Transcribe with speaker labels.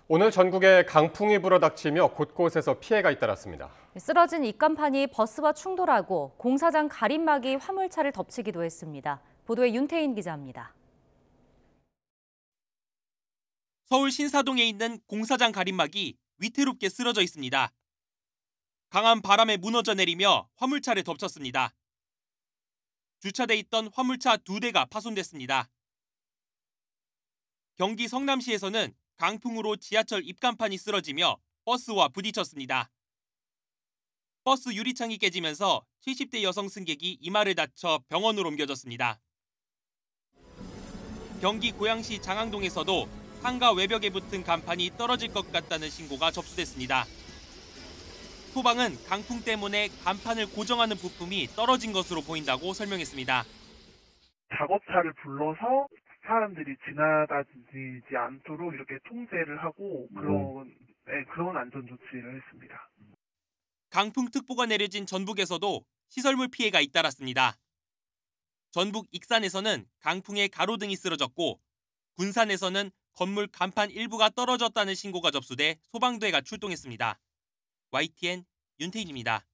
Speaker 1: 오늘 전국에 강풍이 불어닥치며 곳곳에서 피해가 잇따랐습니다.
Speaker 2: 쓰러진 입간판이 버스와 충돌하고 공사장 가림막이 화물차를 덮치기도 했습니다. 보도에 윤태인 기자입니다.
Speaker 3: 서울 신사동에 있는 공사장 가림막이 위태롭게 쓰러져 있습니다. 강한 바람에 무너져 내리며 화물차를 덮쳤습니다. 주차돼 있던 화물차 2대가 파손됐습니다. 경기 성남시에서는 강풍으로 지하철 입간판이 쓰러지며 버스와 부딪혔습니다. 버스 유리창이 깨지면서 70대 여성 승객이 이마를 다쳐 병원으로 옮겨졌습니다. 경기 고양시 장항동에서도 상가 외벽에 붙은 간판이 떨어질 것 같다는 신고가 접수됐습니다. 소방은 강풍 때문에 간판을 고정하는 부품이 떨어진 것으로 보인다고 설명했습니다.
Speaker 4: 작업차를 불러서 사람들이 지나다니지 않도록 이렇게 통제를 하고 그런 안전 조치를 했습니다.
Speaker 3: 강풍특보가 내려진 전북에서도 시설물 피해가 잇따랐습니다. 전북 익산에서는 강풍에 가로등이 쓰러졌고 군산에서는 건물 간판 일부가 떨어졌다는 신고가 접수돼 소방대가 출동했습니다. YTN 윤태인입니다.